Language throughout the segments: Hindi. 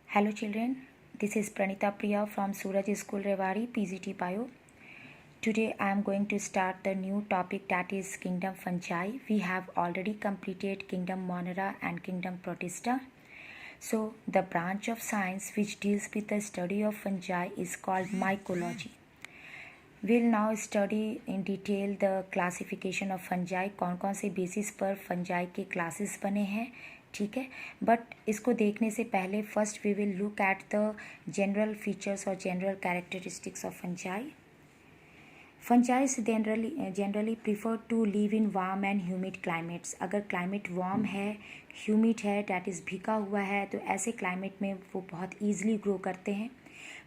Hello children, this is Pranita Priya from Suraj School Rewari PGT Bio. Today I am going to start the new topic, that is Kingdom Fungi. We have already completed Kingdom Monera and Kingdom Protista. So the branch of science which deals with the study of fungi is called mycology. We'll now study in detail the classification of fungi, कौन से बेसिस पर fungi के classes बने हैं, ठीक है. बट इसको देखने से पहले first we will look at the general features और general characteristics of fungi. Fungi generally prefer to live in warm and humid climates. अगर क्लाइमेट वार्म है, ह्यूमिड है, डैट इज़ भीगा हुआ है, तो ऐसे क्लाइमेट में वो बहुत ईजिली ग्रो करते हैं.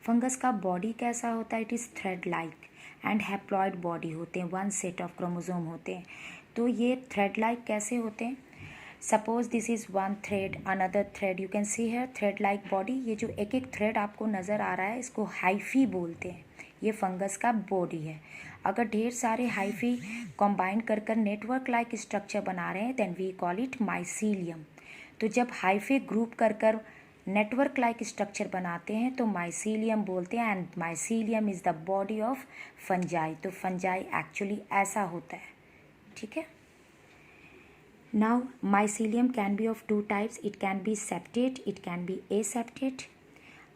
फंगस का बॉडी कैसा होता है? It is thread like and haploid body होते हैं, वन सेट ऑफ क्रोमोसोम होते हैं. तो ये थ्रेड लाइक कैसे होते हैं? Suppose this is one thread, another thread, you can सी है थ्रेड लाइक बॉडी. ये जो एक एक थ्रेड आपको नज़र आ रहा है इसको हाइफी बोलते हैं. ये फंगस का बॉडी है. अगर ढेर सारे हाइफी कंबाइन कर कर नेटवर्क लाइक स्ट्रक्चर बना रहे हैं then we call it mycelium. तो जब हाइफी ग्रुप कर कर नेटवर्क लाइक स्ट्रक्चर बनाते हैं तो माइसीलियम बोलते हैं. And mycelium is the body of fungi. तो फंजाई एक्चुअली ऐसा होता है, ठीक है. Now mycelium can be of two types. It can be septate, it can be aseptate.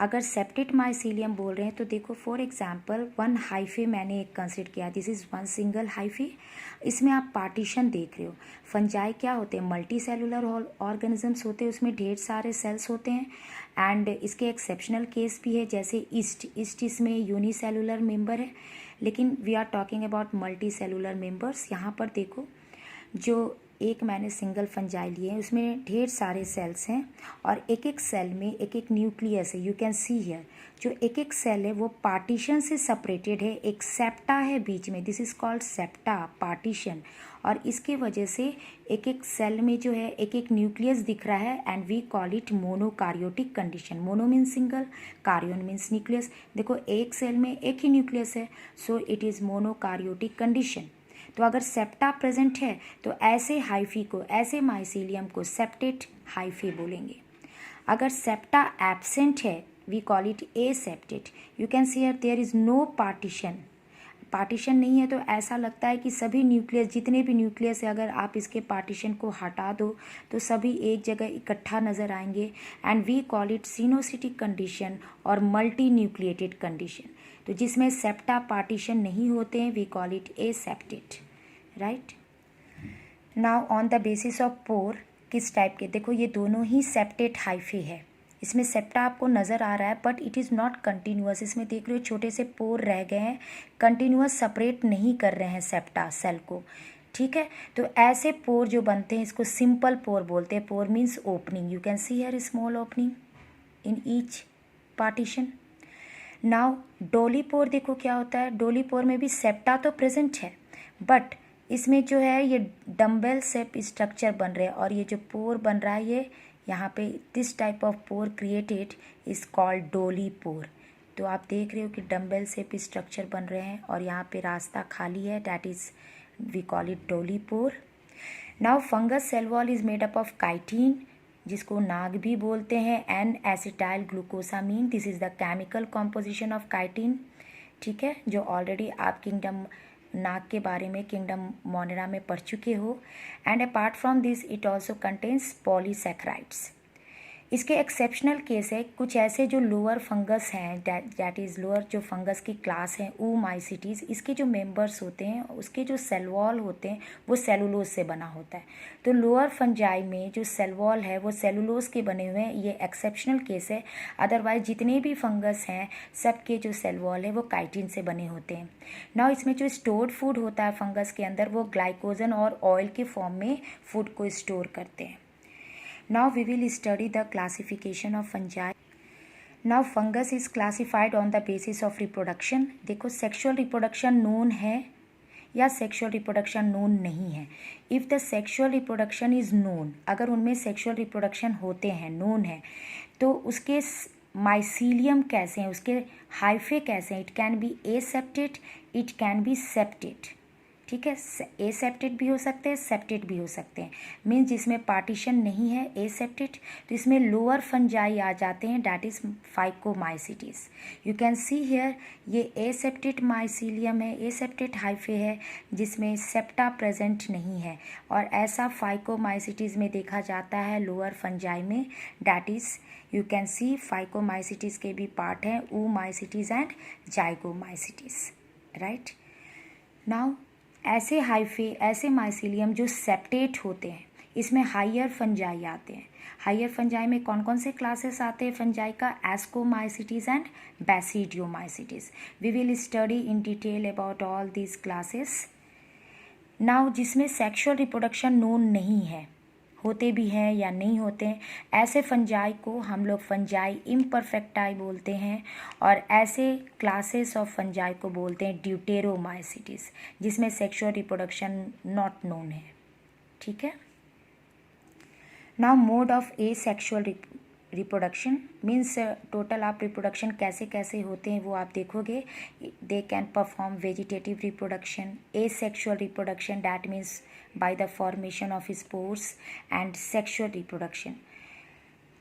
अगर सेप्टेट माइसीलियम बोल रहे हैं तो देखो फॉर एग्जांपल वन हाइफे मैंने एक कंसिडर किया. This is one single hyphae. इसमें आप पार्टीशन देख रहे हो. फंजाई क्या होते हैं? मल्टी सेलुलर ऑर्गेनिजम्स होते हैं, उसमें ढेर सारे सेल्स होते हैं. एंड इसके एक्सेप्शनल केस भी है, जैसे ईस्ट इसमें यूनिसेलुलर मेंबर है, लेकिन we are talking about multicellular members. यहाँ पर देखो जो एक मैंने सिंगल फंजाई लिए हैं उसमें ढेर सारे सेल्स हैं और एक एक सेल में एक एक न्यूक्लियस है. यू कैन सी हियर जो एक एक सेल है वो पार्टीशन से सेपरेटेड है. एक सेप्टा है बीच में, this is called septa partition. और इसके वजह से एक एक सेल में जो है एक एक न्यूक्लियस दिख रहा है and we call it monokaryotic condition. Mono means single, karyon means nucleus. देखो एक सेल में एक ही न्यूक्लियस है, so it is monokaryotic condition. तो अगर सेप्टा प्रेजेंट है तो ऐसे हाइफी को, ऐसे माइसीलियम को सेप्टेट हाइफी बोलेंगे. अगर सेप्टा एब्सेंट है we call it aseptate. You can see here there is no partition. Partition नहीं है तो ऐसा लगता है कि सभी न्यूक्लियस, जितने भी न्यूक्लियस है, अगर आप इसके पार्टीशन को हटा दो तो सभी एक जगह इकट्ठा नज़र आएंगे. And we call it coenocytic condition और मल्टी न्यूक्लिएटेड कंडीशन. तो जिसमें सेप्टा पार्टीशन नहीं होते हैं we call it aseptate, right. Now on the basis of pore, किस टाइप के? देखो ये दोनों ही सेप्टेट हाइफी है. इसमें सेप्टा आपको नज़र आ रहा है but it is not continuous. इसमें देख रहे हो छोटे से पोर रह गए हैं, कंटिन्यूअस सेपरेट नहीं कर रहे हैं सेप्टा सेल को, ठीक है. तो ऐसे पोर जो बनते हैं इसको सिंपल पोर बोलते हैं. Pore means opening. You can see here small opening in each partition. Now dolipore देखो क्या होता है. डोलीपोर में भी सेप्टा तो प्रेजेंट है बट इसमें जो है ये डम्बेल शेप स्ट्रक्चर बन रहे हैं और ये जो पोर बन रहा है ये यहाँ पे this type of pore created is called dolipore. तो आप देख रहे हो कि डम्बेल शेप स्ट्रक्चर बन रहे हैं और यहाँ पे रास्ता खाली है, that is we call it dolipore. Now fungus cell wall is made up of chitin, जिसको नाग भी बोलते हैं, N acetyl glucosamine. This is the chemical composition of chitin, ठीक है, जो ऑलरेडी आप किंगडम नाग के बारे में किंगडम मोनेरा में पढ़ चुके हो. And apart from this it also contains polysaccharides. इसके एक्सेप्शनल केस है कुछ ऐसे जो लोअर फंगस हैं, दैट इज़ लोअर जो फंगस की क्लास हैं ऊमाइसिटीज़. इसके जो मेंबर्स होते हैं उसके जो सेल वॉल होते हैं वो सेलुलोज से बना होता है. तो लोअर फंजाई में जो सेल वॉल है वो सेलुलोज के बने हुए हैं. ये एक्सेप्शनल केस है. अदरवाइज जितने भी फंगस हैं सबके जो सेल वॉल है वो काइटिन से बने होते हैं. नाउ इसमें जो स्टोर्ड फूड होता है फंगस के अंदर वो ग्लाइकोजन और ऑयल के फॉर्म में फूड को स्टोर करते हैं. Now we will study the classification of fungi. Now fungus is classified on the basis of reproduction. देखो sexual reproduction known है या sexual reproduction known नहीं है. If the sexual reproduction is known, अगर उनमें sexual reproduction होते हैं, known है, तो उसके माइसीलियम कैसे हैं, उसके हाइफे कैसे हैं? It can be aseptate, it can be septate, ठीक है, एसेप्टेड भी हो सकते हैं, सेप्टेड भी हो सकते हैं। मीन्स जिसमें पार्टीशन नहीं है एसेप्टेड, तो इसमें लोअर फंजाई आ जाते हैं, that is phycomycetes. You can see here ये एसेप्टेड माइसीलियम है, एसेप्टेड हाइफे है जिसमें सेप्टा प्रेजेंट नहीं है, और ऐसा फाइकोमाइसिटीज में देखा जाता है लोअर फंजाई में, that is you can C phycomycetes के भी पार्ट हैं, oomaisites एंड जाइगोमाइसिटीज, राइट। नाउ ऐसे हाइफे, ऐसे माइसीलियम जो सेप्टेट होते हैं, इसमें हायर फंजाई आते हैं। हायर फंजाई में कौन कौन से क्लासेस आते हैं फंजाई का? Ascomycetes and basidiomycetes. We will study in detail about all these classes. Now जिसमें सेक्सुअल रिप्रोडक्शन नोन नहीं है, होते भी हैं या नहीं होते हैं, ऐसे फंजाई को हम लोग फंजाई इम्परफेक्टाई बोलते हैं, और ऐसे क्लासेस ऑफ फंजाई को बोलते हैं ड्यूटेरोमाइसिटीज, जिसमें सेक्सुअल रिप्रोडक्शन नॉट नोन है, ठीक है। Now mode of a sexual reproduction means total आप रिप्रोडक्शन कैसे कैसे होते हैं वो आप देखोगे। They can perform vegetative reproduction, A sexual reproduction that means by the formation of spores, and sexual reproduction.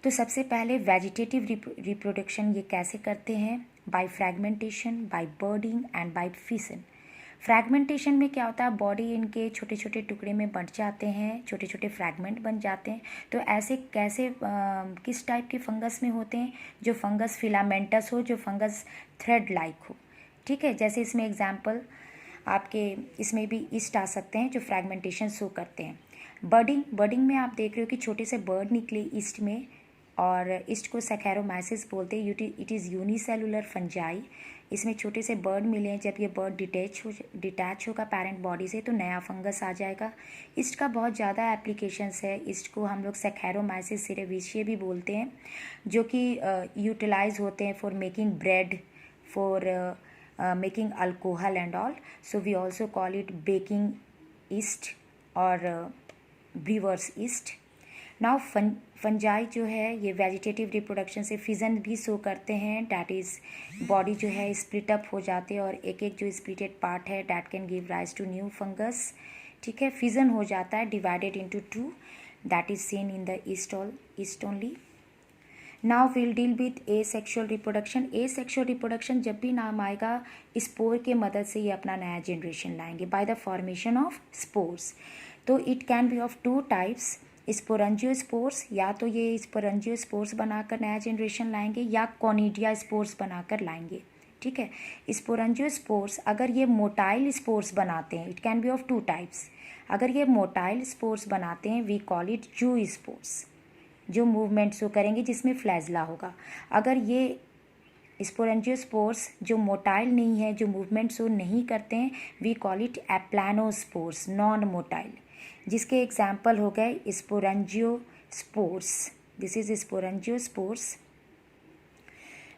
तो सबसे पहले वेजिटेटिव रिप्रोडक्शन ये कैसे करते हैं? By fragmentation, by budding and by fission. Fragmentation में क्या होता है, बॉडी इनके छोटे छोटे टुकड़े में बंट जाते हैं, छोटे छोटे फ्रैगमेंट बन जाते हैं। तो ऐसे कैसे किस टाइप के फंगस में होते हैं? जो फंगस फिलामेंटस हो, जो फंगस थ्रेड लाइक हो, ठीक है। जैसे इसमें एग्जांपल आपके इसमें भी ईस्ट आ सकते हैं जो फ्रैगमेंटेशन शो करते हैं। बर्डिंग में आप देख रहे हो कि छोटे से बर्ड निकले ईस्ट में, और ईस्ट को सैकेरोमाइसिस बोलते हैं। It is unicellular fungi. इसमें छोटे से बर्ड मिले हैं, जब ये बर्ड डिटैच होगा पेरेंट बॉडी से तो नया फंगस आ जाएगा। ईस्ट का बहुत ज़्यादा एप्लीकेशंस है। ईस्ट को हम लोग सैकेरोमाइसिस सेरेविशिया भी बोलते हैं, जो कि यूटिलाइज होते हैं for making bread, for making alcohol and all. So we also call it baking yeast और ब्रीवर्स ईस्ट। नाउ फंजाई जो है ये वेजिटेटिव रिप्रोडक्शन से फिजन भी शो करते हैं, डैट इज़ बॉडी जो है स्प्लिट अप हो जाते हैं, और एक एक जो स्प्लिटेड पार्ट है that can give rise to new fungus, ठीक है। फिजन हो जाता है, divided into two, that is seen in the yeast only. Now will deal with A sexual reproduction. A sexual reproduction जब भी नाम आएगा, स्पोर के मदद से ये अपना नया जनरेशन लाएंगे by the formation of spores. तो it can be of two types, sporangiospores, या तो ये स्पोरेंजियोस्पोर्स बनाकर नया जनरेशन लाएंगे, या कॉनिडिया स्पोर्स बनाकर लाएंगे, ठीक है। स्पोरेंजियोस्पोर्स अगर ये मोटाइल स्पोर्स बनाते हैं, it can be of two types. अगर ये मोटाइल स्पोर्स बनाते हैं, वी कॉल इट जू स्पोर्स, जो मूवमेंट शो करेंगे जिसमें फ्लैजला होगा। अगर ये स्पोरेंजियोस्पोर्स जो मोटाइल नहीं है, जो मूवमेंट शो नहीं करते हैं, we call it aplanospores, non motile, जिसके एग्जाम्पल हो गए sporangiospores. This is sporangiospores.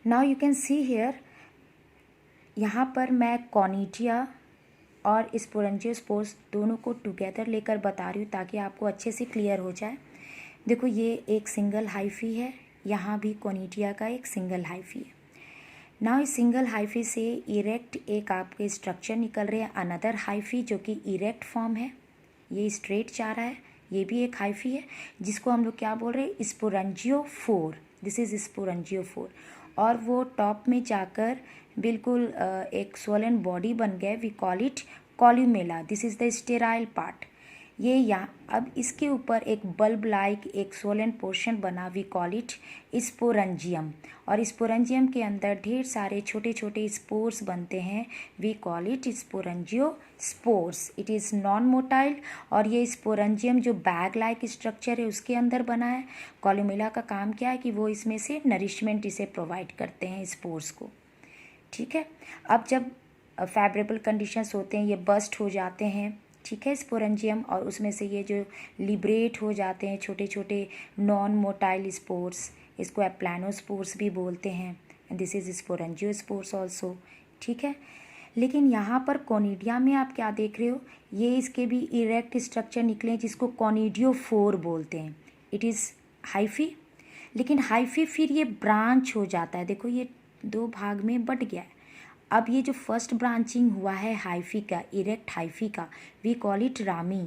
Now you can see here, यहाँ पर मैं कॉनिडिया और स्पोरेंजियोस्पोर्स दोनों को टुगेदर लेकर बता रही हूँ ताकि आपको अच्छे से क्लियर हो जाए। देखो ये एक सिंगल हाइफी है, यहाँ भी कॉनिडिया का एक सिंगल हाइफी है। नाउ इस सिंगल हाइफी से इरेक्ट एक आपके स्ट्रक्चर निकल रहे हैं, अनदर हाइफी जो कि इरेक्ट फॉर्म है, ये स्ट्रेट जा रहा है, ये भी एक हाइफी है, जिसको हम लोग क्या बोल रहे हैं, स्पोरेंजियोफोर। This is sporangiophore. और वो टॉप में जाकर बिल्कुल एक स्वोलन बॉडी बन गए, we call it columella. This is the sterile part. ये यहाँ अब इसके ऊपर एक बल्ब लाइक एक स्वोलन पोर्शन बना, वी कॉल इट स्पोरेंजियम। और स्पोरेंजियम के अंदर ढेर सारे छोटे छोटे स्पोर्स बनते हैं, we call it sporangiospores. It is non motile, और ये स्पोरेंजियम जो बैग लाइक स्ट्रक्चर है उसके अंदर बना है। कॉल्यूमेला का काम क्या है कि वो इसमें से नरिशमेंट इसे प्रोवाइड करते हैं स्पोर्स को, ठीक है। अब जब फेवरेबल कंडीशंस होते हैं, ये बस्ट हो जाते हैं, ठीक है, स्पोरेंजियम, और उसमें से ये जो लिबरेट हो जाते हैं छोटे छोटे नॉन मोटाइल स्पोर्स, इसको एप्लानोस्पोर्स भी बोलते हैं। दिस इज स्पोरेंजियोस्पोर्स ऑल्सो, ठीक है। लेकिन यहाँ पर कॉनिडिया में आप क्या देख रहे हो, ये इसके भी इरेक्ट स्ट्रक्चर निकले जिसको कॉनिडियोफोर बोलते हैं। इट इज़ हाइफी, लेकिन हाइफी फिर ये ब्रांच हो जाता है। देखो ये दो भाग में बट गया है, अब ये जो फर्स्ट ब्रांचिंग हुआ है हाइफी का, इरेक्ट हाइफी का, वी कॉल इट रामी,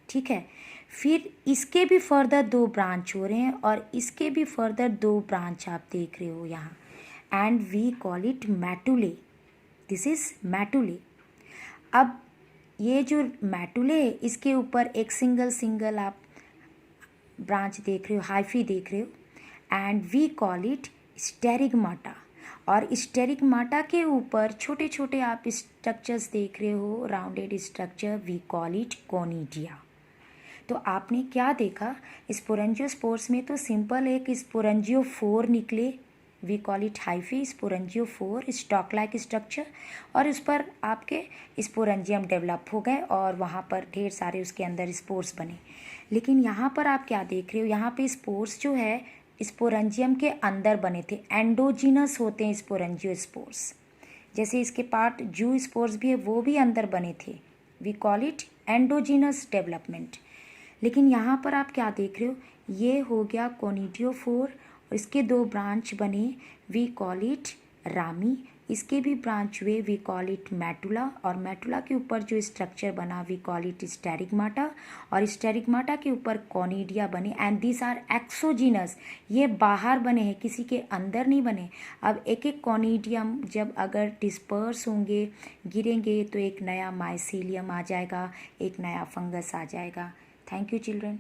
ठीक है। फिर इसके भी फर्दर 2 ब्रांच हो रहे हैं और इसके भी फर्दर 2 ब्रांच आप देख रहे हो यहाँ, एंड वी कॉल इट मैटुले, दिस इज मैटुले। अब ये जो मैटुले है इसके ऊपर एक सिंगल आप ब्रांच देख रहे हो, हाइफी देख रहे हो, एंड वी कॉल इट स्टेरिगमाटा। और स्टेरिगमाटा के ऊपर छोटे छोटे आप स्ट्रक्चर्स देख रहे हो, rounded structure, we call it conidia. तो आपने क्या देखा, स्पोरेंजियोस्पोर्स में तो सिंपल एक स्पोरेंजियोफोर निकले, we call it hyphae sporangiophore, stalk like structure, और उस पर आपके स्पोरेंजियम डेवलप हो गए और वहाँ पर ढेर सारे उसके अंदर स्पोर्स बने। लेकिन यहाँ पर आप क्या देख रहे हो, यहाँ पे स्पोर्स जो है स्पोरेंजियम के अंदर बने थे, एंडोजीनस होते हैं स्पोरेंजियोस्पोर्स। जैसे इसके पार्ट जू स्पोर्स भी है, वो भी अंदर बने थे, we call it endogenous development. लेकिन यहाँ पर आप क्या देख रहे हो, ये हो गया कोनिडियोफोर और इसके 2 ब्रांच बने, वी कॉल इट रामी। इसके भी ब्रांच हुए, वी कॉल इट मैटुला, और मैटुला के ऊपर जो स्ट्रक्चर बना वी कॉल इट स्टेरिगमाटा, और स्टेरिगमाटा के ऊपर कोनिडिया बने, एंड दिस आर एक्सोजीनस, ये बाहर बने हैं, किसी के अंदर नहीं बने। अब एक एक कोनिडियम जब अगर डिस्पर्स होंगे, गिरेंगे, तो एक नया माइसीलियम आ जाएगा, एक नया फंगस आ जाएगा। Thank you children.